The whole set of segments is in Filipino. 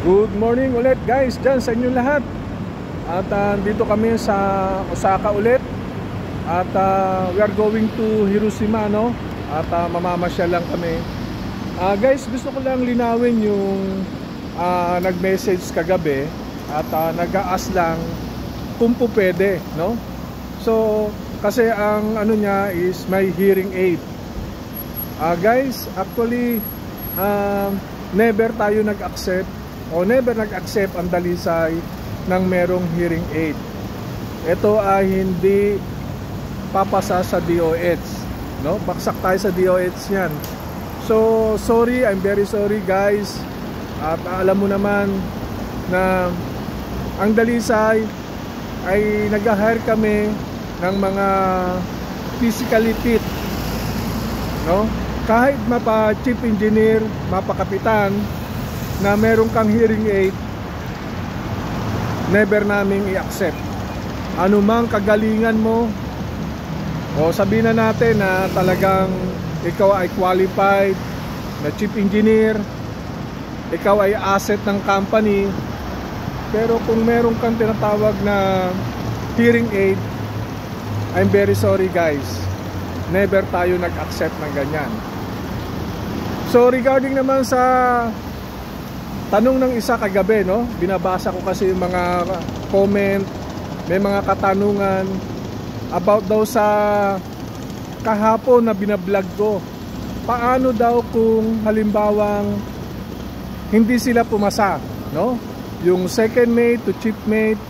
Good morning ulit guys dyan sa inyo lahat. At dito kami sa Osaka ulit. At we are going to Hiroshima, no? At mamamasyal lang kami. Guys, gusto ko lang linawin yung nag-message kagabi. At nag-aas lang kung po pwede, no? So, kasi ang ano niya is may hearing aid. Guys, actually never tayo nag-accept o never nag-accept ang dalisay ng merong hearing aid. Ito ay hindi papasa sa DOH, no? Baksak tayo sa DOH yan. So sorry, I'm very sorry guys. At alam mo naman na ang dalisay ay nag-hire kami ng mga physically fit, no? Kahit mapa chief engineer, mapa kapitan na meron kang hearing aid, never naming i-accept. Ano mang kagalingan mo, o sabihin na natin na talagang ikaw ay qualified na chief engineer, ikaw ay asset ng company, pero kung meron kang tinatawag na hearing aid, I'm very sorry guys, never tayo nag-accept ng ganyan. So regarding naman sa tanong ng isa kagabi, no? Binabasa ko kasi yung mga comment, may mga katanungan about daw sa kahapon na binablog ko. Paano daw kung halimbawang hindi sila pumasa, no? Yung second mate to chief mate,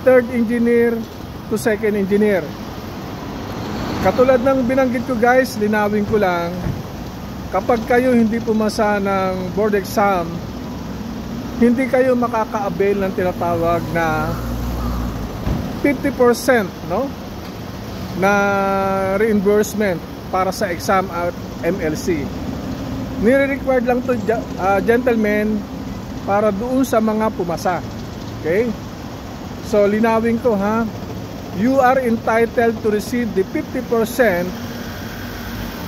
third engineer to second engineer. Katulad ng binanggit ko guys, linawin ko lang, kapag kayo hindi pumasa ng board exam, hindi kayo makaka-avail ng tinatawag na 50%, no? Na reimbursement para sa exam at MLC. Nire-required lang to gentlemen para doon sa mga pumasa. Okay? So linawin ko ha. You are entitled to receive the 50%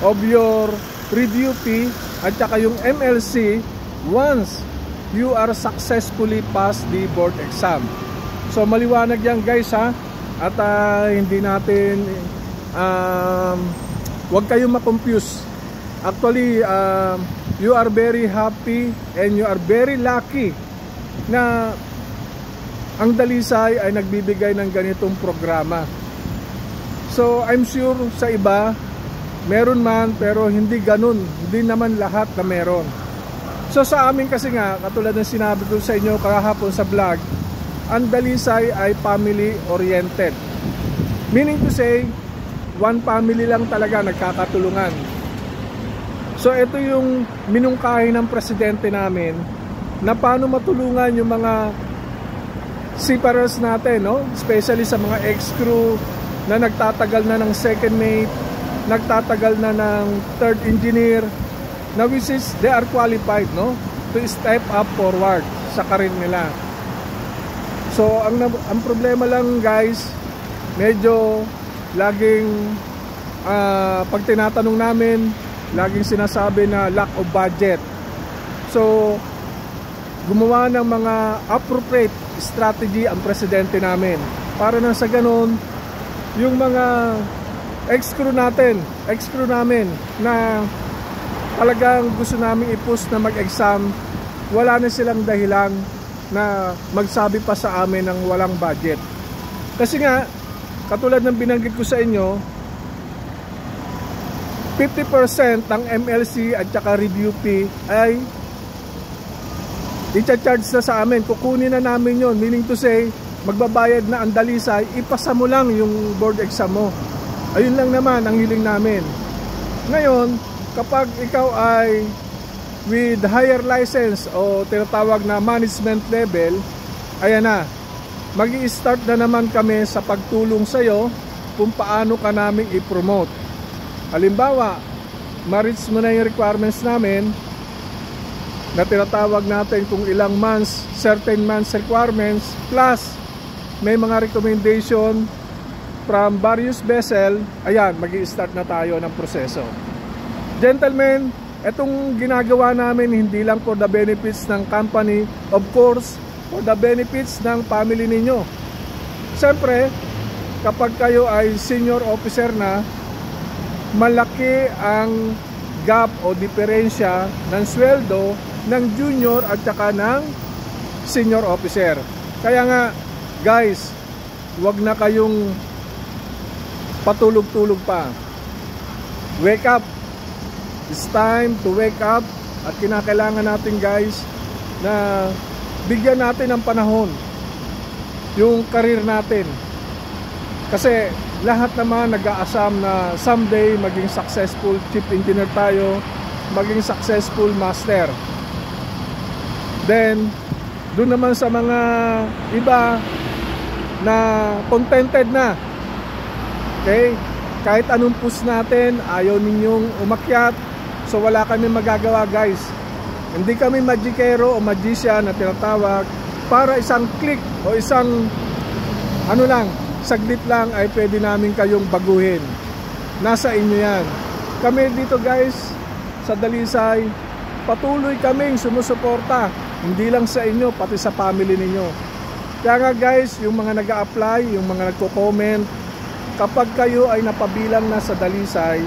of your review fee at saka yung MLC once you are successfully passed the board exam. So maliwanag yan guys ha. At hindi natin wag kayong ma-confuse. Actually you are very happy and you are very lucky na ang dalisay ay nagbibigay ng ganitong programa. So I'm sure sa iba meron man, pero hindi ganun. Hindi naman lahat na meron. So sa amin kasi nga, katulad ng sinabi ko sa inyo kahapon sa vlog, ang dalisay ay family oriented. Meaning to say, one family lang talaga nagkakatulungan. So ito yung minungkahi ng presidente namin na paano matulungan yung mga seafarers natin, no? Especially sa mga ex-crew na nagtatagal na ng second mate, nagtatagal na ng third engineer, na which is they are qualified, no, to step up forward sa karir nila. So ang problema lang guys, medyo laging pag tinatanong namin, laging sinasabi na lack of budget. So gumawa ng mga appropriate strategy ang presidente namin para na sa ganun yung mga ex-crew namin na talagang gusto namin i-push na mag-exam, wala na silang dahilan na magsabi pa sa amin ng walang budget. Kasi nga, katulad ng binanggit ko sa inyo, 50% ng MLC at saka review fee ay i-charge na sa amin. Kukunin na namin yon. Meaning to say, magbabayad na ang dalisay, ipasa mo lang yung board exam mo. Ayun lang naman ang hiling namin. Ngayon, kapag ikaw ay with higher license o tinatawag na management level, ayan na, mag-i-start na naman kami sa pagtulong sa iyo kung paano ka namin i-promote. Halimbawa, ma-reach mo na yung requirements namin na tinatawag natin kung ilang months, certain months requirements, plus may mga recommendation from various vessel, ayan, mag-i-start na tayo ng proseso. Gentlemen, Itong ginagawa namin hindi lang for the benefits ng company, of course, for the benefits ng family ninyo. Siyempre, kapag kayo ay senior officer na, malaki ang gap o diferensya ng sweldo ng junior at saka ng senior officer. Kaya nga, guys, huwag na kayong patulog-tulog pa. Wake up. It's time to wake up. At kinakailangan natin, guys, na bigyan natin ng panahon yung career natin. Kasi lahat naman nag-aasam na someday maging successful chief engineer tayo, maging successful master. Then, doon naman sa mga iba na contented na, okay, kahit anong push natin, ayaw ninyong umakyat, so wala kami magagawa, guys. Hindi kami magikero o magician na tinatawag para isang click o isang ano lang, saglit lang ay pwede namin kayong baguhin. Nasa inyo yan. Kami dito, guys, sa Dalisay, patuloy kaming sumusuporta, hindi lang sa inyo, pati sa family ninyo. Kaya nga, guys, yung mga nag-a-apply, yung mga nagko-comment, kapag kayo ay napabilang na sa Dalisay,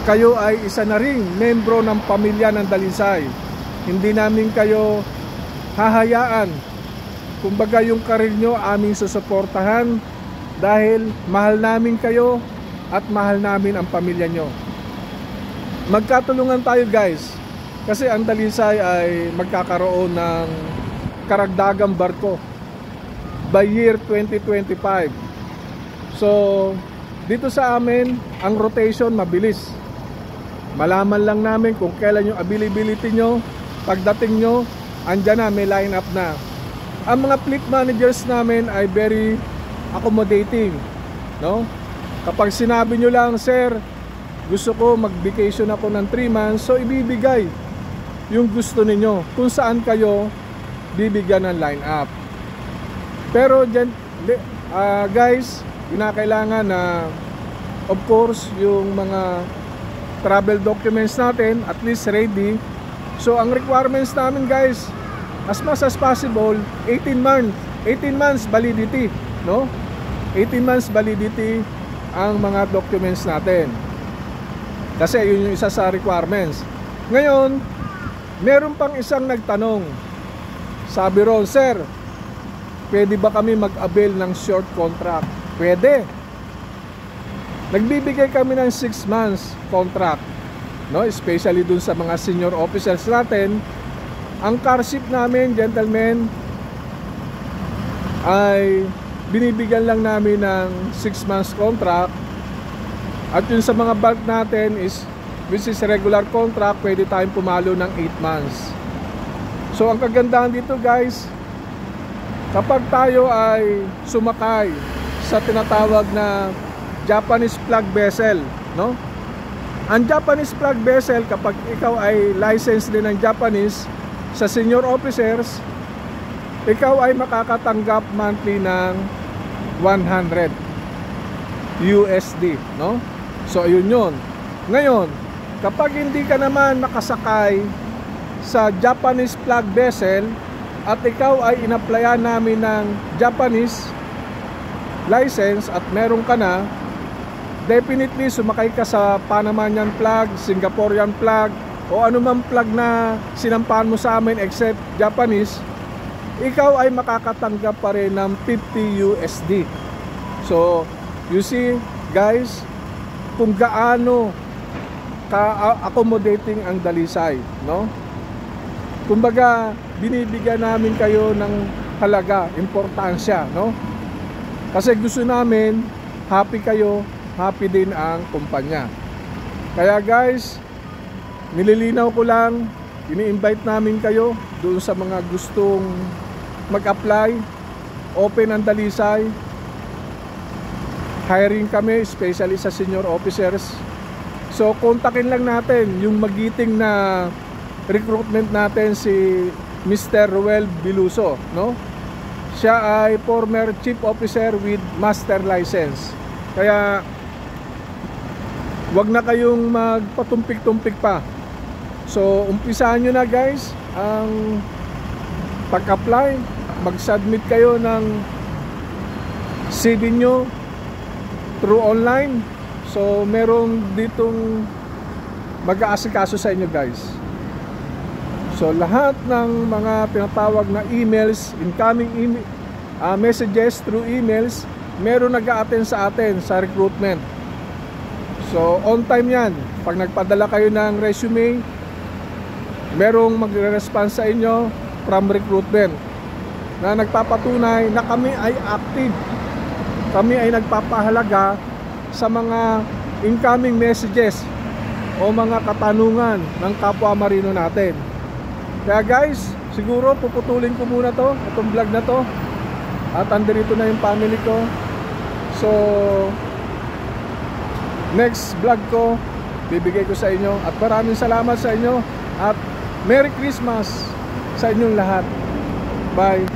kayo ay isa na ring membro ng pamilya ng Dalisay. Hindi namin kayo hahayaan. Kumbaga, yung karir nyo aming susuportahan dahil mahal namin kayo at mahal namin ang pamilya nyo. Magkatulungan tayo, guys, kasi ang Dalisay ay magkakaroon ng karagdagang barko by year 2025. So, dito sa amin, ang rotation mabilis. Malaman lang namin kung kailan yung availability nyo. Pagdating nyo, andyan na, may line up na. Ang mga fleet managers namin ay very accommodating, no? Kapag sinabi nyo lang, sir, gusto ko mag-vacation ako ng 3 months, so ibibigay yung gusto ninyo kung saan kayo bibigyan ng line up. Pero dyan, guys, kinakailangan na of course yung mga travel documents natin at least ready. So ang requirements namin, guys, as much as possible, 18 months validity, no? 18 months validity ang mga documents natin. Kasi yun yung isa sa requirements. Ngayon, meron pang isang nagtanong. Sabi ron, sir, pwede ba kami mag-avail ng short contract? Pwede. Nagbibigay kami ng 6 months contract, no? Especially dun sa mga senior officers natin. Ang car ship namin, gentlemen, ay binibigyan lang namin ng 6 months contract. At yun sa mga bulk natin is, which is regular contract, pwede tayong pumalo ng 8 months. So ang kagandahan dito, guys, kapag tayo ay sumakay sa tinatawag na Japanese flag vessel, no? Ang Japanese flag vessel, kapag ikaw ay licensed din ng Japanese, sa senior officers, ikaw ay makakatanggap monthly ng 100 USD, no? So ayun yun. Ngayon, kapag hindi ka naman nakasakay sa Japanese flag vessel at ikaw ay inaplayan namin ng Japanese license at meron ka na, definitely sumakay ka sa Panamanian flag, Singaporean flag, o anumang flag na sinampahan mo sa amin except Japanese, ikaw ay makakatanggap pa rin ng 50 USD. So, you see, guys, kung gaano ka-accommodating ang Dalisay, no? Kumbaga, binibigyan namin kayo ng halaga, importansya, no? Kasi gusto namin, happy kayo, happy din ang kumpanya. Kaya, guys, nililinaw ko lang, ini-invite namin kayo doon sa mga gustong mag-apply. Open ang Dalisay. Hiring kami, especially sa senior officers. So, kontakin lang natin yung magiting na recruitment natin, si Mr. Ruel Biluso, no? Siya ay former chief officer with master license. Kaya, wag na kayong magpatumpik-tumpik pa. So umpisahan nyo na guys ang pag-apply. Mag-submit kayo ng CV nyo through online. So merong ditong mag-aasikaso sa inyo guys. So lahat ng mga pinatawag na emails, incoming messages through emails, meron nag-a-attend sa atin sa recruitment. So on time yan. Pag nagpadala kayo ng resume, merong magre-response sa inyo from recruitment na nagpapatunay na kami ay active, kami ay nagpapahalaga sa mga incoming messages o mga katanungan ng kapwa marino natin. Kaya guys, siguro puputulin ko muna itong vlog na to, at andito na yung family ko. So next vlog ko bibigay ko sa inyo, at maraming salamat sa inyo, at Merry Christmas sa inyong lahat. Bye.